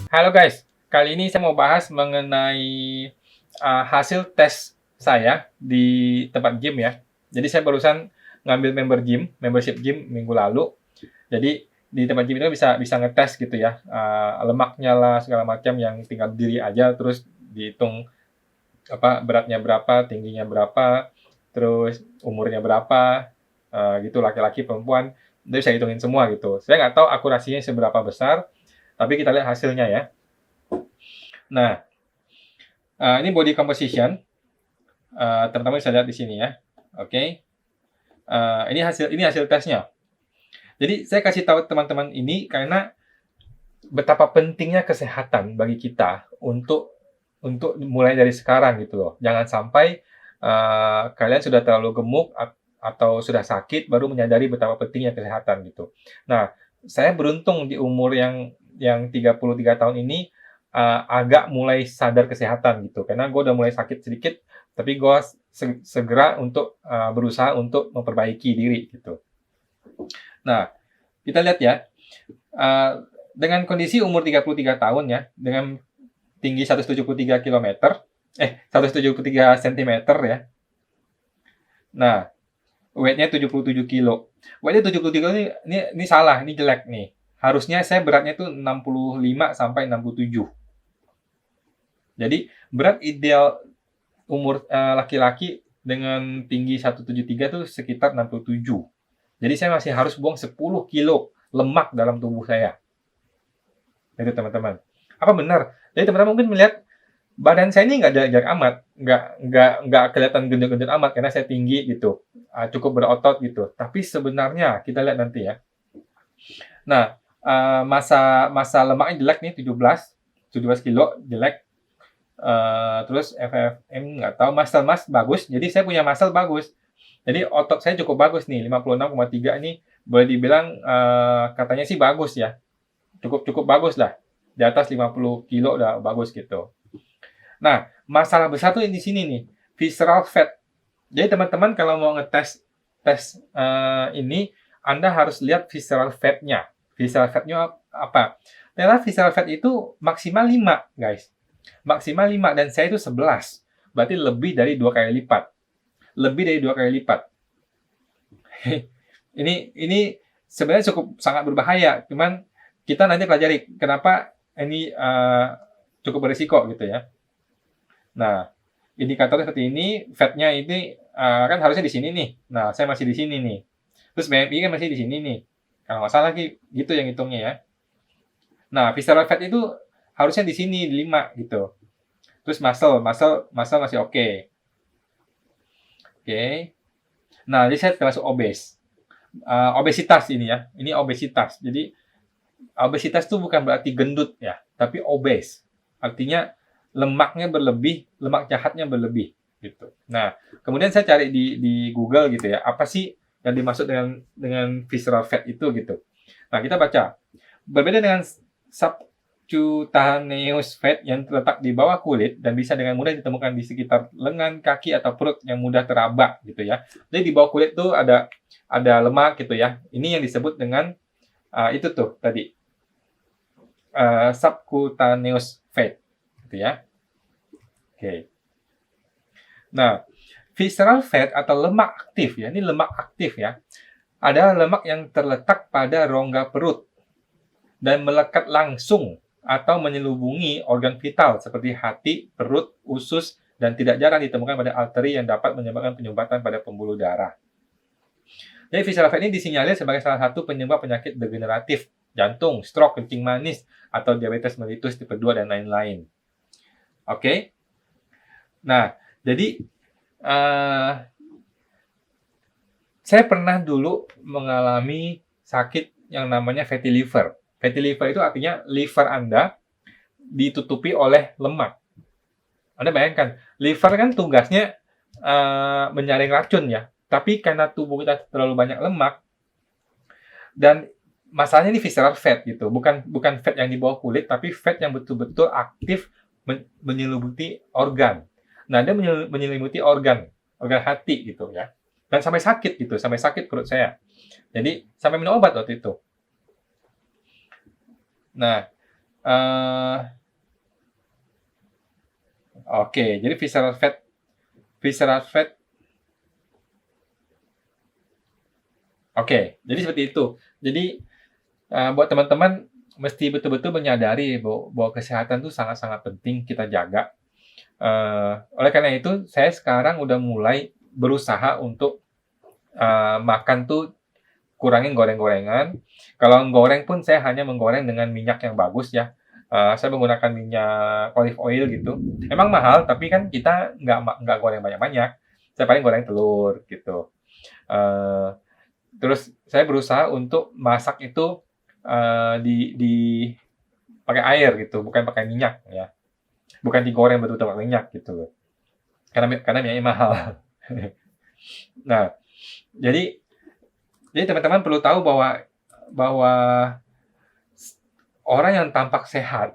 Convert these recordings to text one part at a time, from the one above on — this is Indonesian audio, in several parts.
Halo guys, kali ini saya mau bahas mengenai hasil tes saya di tempat gym ya. Jadi saya barusan ngambil membership gym minggu lalu. Jadi di tempat gym itu bisa bisa ngetes gitu ya, lemaknya lah segala macam yang tinggal berdiri aja, terus dihitung apa beratnya berapa, tingginya berapa, terus umurnya berapa, gitu laki-laki perempuan, itu bisa hitungin semua gitu. Saya nggak tahu akurasinya seberapa besar, tapi kita lihat hasilnya ya. Nah, ini body composition, teman-teman bisa lihat di sini ya. Oke, ini hasil tesnya. Jadi saya kasih tahu teman-teman ini karena betapa pentingnya kesehatan bagi kita untuk mulai dari sekarang gitu loh. Jangan sampai kalian sudah terlalu gemuk atau sudah sakit baru menyadari betapa pentingnya kesehatan gitu. Nah, saya beruntung di umur yang 33 tahun ini agak mulai sadar kesehatan gitu. Karena gue udah mulai sakit sedikit, tapi gue segera untuk berusaha untuk memperbaiki diri gitu. Nah, kita lihat ya. Dengan kondisi umur 33 tahun ya, dengan tinggi 173 km, 173 cm ya. Nah, weight-nya 77 kilo. Weight-nya 77 ini salah, ini jelek nih. Harusnya saya beratnya itu 65 sampai 67. Jadi, berat ideal umur laki-laki dengan tinggi 173 itu sekitar 67. Jadi saya masih harus buang 10 kilo lemak dalam tubuh saya. Itu teman-teman. Apa benar? Jadi teman-teman mungkin melihat badan saya ini nggak jarak amat, nggak kelihatan gendut-gendut amat karena saya tinggi gitu, cukup berotot gitu. Tapi sebenarnya kita lihat nanti ya. Nah, masa masa lemaknya jelek nih 17 kilo jelek. Terus FFM nggak tahu, muscle mass bagus. Jadi saya punya muscle bagus. Jadi otot saya cukup bagus nih, 56,3 ini boleh dibilang katanya sih bagus ya. Cukup bagus lah. Di atas 50 kilo udah bagus gitu. Nah, masalah besar tuh di sini nih, visceral fat. Jadi teman-teman kalau mau ngetes ini, Anda harus lihat visceral fat-nya. Visceral fat-nya apa? Ternyata visceral fat itu maksimal 5, guys. Maksimal 5 dan saya itu 11. Berarti lebih dari 2 kali lipat. Lebih dari 2 kali lipat. ini sebenarnya cukup sangat berbahaya. Cuman kita nanti pelajari kenapa ini cukup berisiko gitu ya. Nah, indikatornya seperti ini, fat-nya ini kan harusnya di sini nih. Nah, saya masih di sini nih. Terus BMI kan masih di sini nih. Kalau nggak salah gitu yang hitungnya ya. Nah, visceral fat itu harusnya di sini, di 5 gitu. Terus muscle masih oke. Oke. Nah, jadi saya termasuk obes. Obesitas ini ya. Ini obesitas. Jadi, obesitas itu bukan berarti gendut ya, tapi obes. Artinya lemaknya berlebih, lemak jahatnya berlebih gitu. Nah, kemudian saya cari di Google gitu ya, apa sih yang dimaksud dengan visceral fat itu gitu. Nah, kita baca. Berbeda dengan subcutaneous fat yang terletak di bawah kulit dan bisa dengan mudah ditemukan di sekitar lengan, kaki atau perut yang mudah teraba gitu ya. Jadi di bawah kulit tuh ada lemak gitu ya. Ini yang disebut dengan itu tuh tadi subcutaneous fat gitu ya. Oke. Nah, visceral fat atau lemak aktif ya, ini lemak aktif ya, adalah lemak yang terletak pada rongga perut dan melekat langsung atau menyelubungi organ vital seperti hati, perut, usus, dan tidak jarang ditemukan pada arteri yang dapat menyebabkan penyumbatan pada pembuluh darah. Jadi visceral fat ini disinyalir sebagai salah satu penyebab penyakit degeneratif, jantung, stroke, kencing manis, atau diabetes mellitus tipe 2 dan lain-lain. Oke. Nah, jadi saya pernah dulu mengalami sakit yang namanya fatty liver. Fatty liver itu artinya liver Anda ditutupi oleh lemak. Anda bayangkan, liver kan tugasnya menyaring racun ya. Tapi karena tubuh kita terlalu banyak lemak, dan masalahnya ini visceral fat gitu, bukan fat yang di bawah kulit, tapi fat yang betul-betul aktif menyelimuti organ. Nah, dia menyelimuti organ hati gitu ya. Dan sampai sakit perut saya. Jadi sampai minum obat waktu itu. Nah, Eh, oke, jadi visceral fat. Oke, jadi seperti itu. Jadi buat teman-teman mesti betul-betul menyadari bahwa kesehatan itu sangat-sangat penting kita jaga. Oleh karena itu, saya sekarang udah mulai berusaha untuk makan tuh kurangin goreng-gorengan. Kalau goreng pun saya hanya menggoreng dengan minyak yang bagus ya. Saya menggunakan minyak olive oil gitu. Emang mahal, tapi kan kita nggak goreng banyak-banyak. Saya paling goreng telur gitu. Uh, Terus saya berusaha untuk masak itu di pakai air gitu, bukan pakai minyak ya. Bukan digoreng betul-betul pakai minyak gitu loh. Karena minyaknya mahal. Nah, jadi teman-teman perlu tahu bahwa bahwa orang yang tampak sehat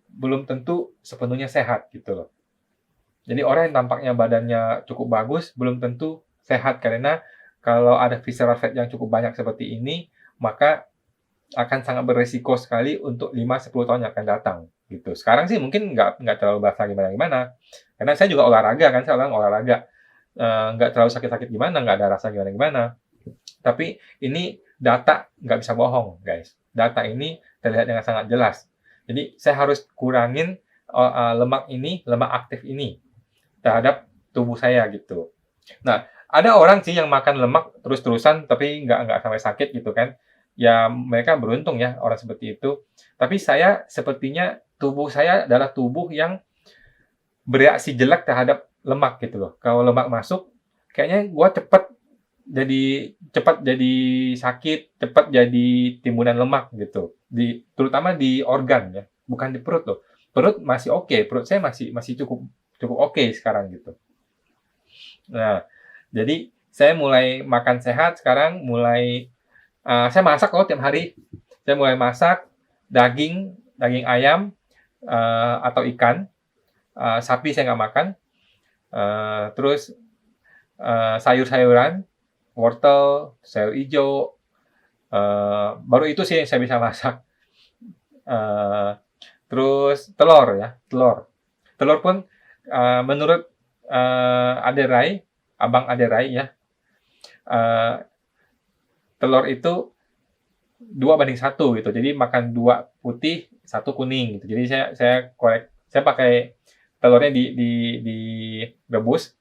belum tentu sepenuhnya sehat gitu loh. Jadi orang yang tampaknya badannya cukup bagus belum tentu sehat karena kalau ada visceral fat yang cukup banyak seperti ini, maka akan sangat beresiko sekali untuk 5-10 tahun yang akan datang gitu. Sekarang sih mungkin nggak terlalu berasa gimana-gimana. Karena saya juga olahraga kan, saya olahraga. Nggak terlalu sakit-sakit gimana, nggak ada rasa gimana-gimana. Tapi ini data nggak bisa bohong, guys. Data ini terlihat dengan sangat jelas. Jadi saya harus kurangin lemak ini, lemak aktif ini terhadap tubuh saya gitu. Nah, ada orang sih yang makan lemak terus-terusan tapi nggak sampai sakit gitu kan. Ya mereka beruntung ya orang seperti itu. Tapi saya sepertinya tubuh saya adalah tubuh yang bereaksi jelek terhadap lemak gitu loh. Kalau lemak masuk, kayaknya gua cepat jadi sakit, cepat jadi timbunan lemak gitu. Terutama di organ ya, bukan di perut loh. Perut masih oke, perut saya masih masih cukup cukup oke sekarang gitu. Nah, jadi saya mulai makan sehat sekarang, saya masak loh tiap hari. Saya mulai masak daging, daging ayam atau ikan. Sapi saya nggak makan. Terus sayur-sayuran, wortel, sayur hijau. Baru itu sih yang saya bisa masak. Eh, Terus telur ya, telur. Telur pun menurut Aderai, Abang Aderai ya, eh, telur itu 2:1 gitu. Jadi makan 2 putih, 1 kuning gitu. Jadi saya pakai telurnya direbus,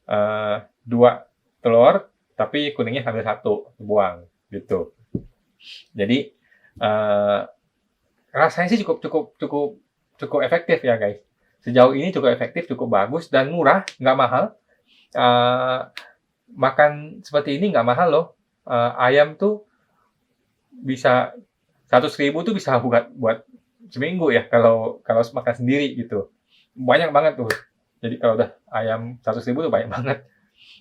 2 telur, tapi kuningnya sambil 1 buang gitu. Jadi eh, rasanya sih cukup cukup cukup cukup efektif ya guys. Sejauh ini cukup efektif, cukup bagus dan murah, nggak mahal. Eh, Makan seperti ini nggak mahal loh. Ayam tuh bisa 100.000 tuh bisa buat buat seminggu ya kalau kalau makan sendiri gitu. Banyak banget tuh. Jadi kalau udah ayam 100.000 tuh banyak banget.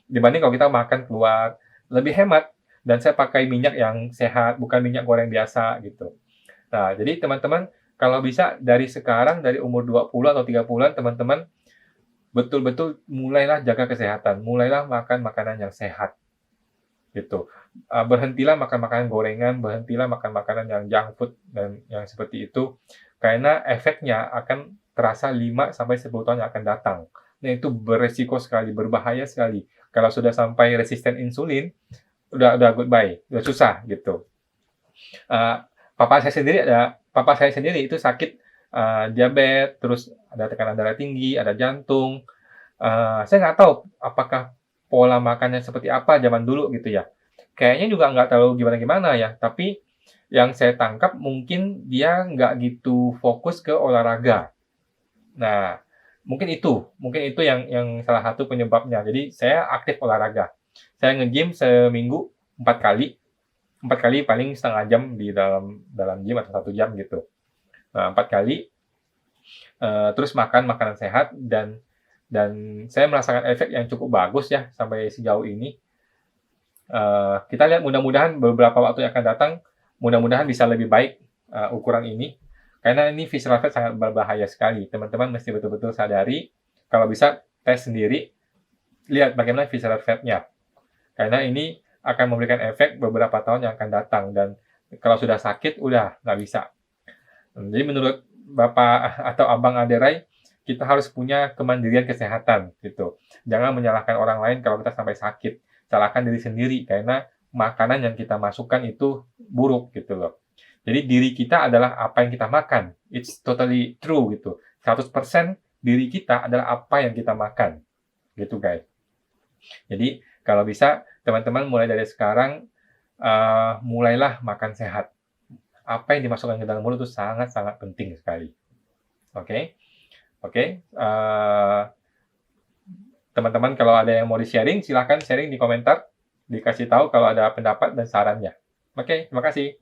Dibanding kalau kita makan keluar, lebih hemat. Dan saya pakai minyak yang sehat, bukan minyak goreng biasa gitu. Nah, jadi teman-teman kalau bisa dari sekarang, dari umur 20 atau 30-an, teman-teman betul-betul mulailah jaga kesehatan. Mulailah makan makanan yang sehat gitu. Berhentilah makan makanan gorengan, berhentilah makan makanan yang junk food dan yang seperti itu karena efeknya akan terasa 5 sampai 10 tahun yang akan datang. Nah, itu beresiko sekali, berbahaya sekali. Kalau sudah sampai resisten insulin, udah goodbye, udah susah gitu. Uh, Papa saya sendiri itu sakit diabetes, terus ada tekanan darah tinggi, ada jantung. Saya nggak tahu apakah pola makannya seperti apa zaman dulu gitu ya. Kayaknya juga nggak terlalu gimana-gimana ya, tapi yang saya tangkap mungkin dia nggak gitu fokus ke olahraga. Nah, mungkin itu yang salah satu penyebabnya. Jadi saya aktif olahraga. Saya nge-gym seminggu 4 kali, 4 kali paling setengah jam di dalam dalam gym atau 1 jam gitu. Nah, 4 kali, terus makan makanan sehat dan saya merasakan efek yang cukup bagus ya sampai sejauh ini. Kita lihat mudah-mudahan beberapa waktu yang akan datang, mudah-mudahan bisa lebih baik ukuran ini. Karena ini visceral fat sangat berbahaya sekali. Teman-teman mesti betul-betul sadari, kalau bisa tes sendiri, lihat bagaimana visceral fat-nya. Karena ini akan memberikan efek beberapa tahun yang akan datang dan kalau sudah sakit udah nggak bisa. Jadi menurut Bapak atau Abang Aderai, kita harus punya kemandirian kesehatan gitu. Jangan menyalahkan orang lain kalau kita sampai sakit. Salahkan diri sendiri karena makanan yang kita masukkan itu buruk gitu loh. Jadi diri kita adalah apa yang kita makan. It's totally true gitu. 100% diri kita adalah apa yang kita makan. Gitu guys. Jadi kalau bisa teman-teman mulai dari sekarang mulailah makan sehat. Apa yang dimasukkan ke dalam mulut itu sangat-sangat penting sekali. Oke, oke. Teman-teman kalau ada yang mau di-sharing, silahkan sharing di komentar. Dikasih tahu kalau ada pendapat dan sarannya. Oke, terima kasih.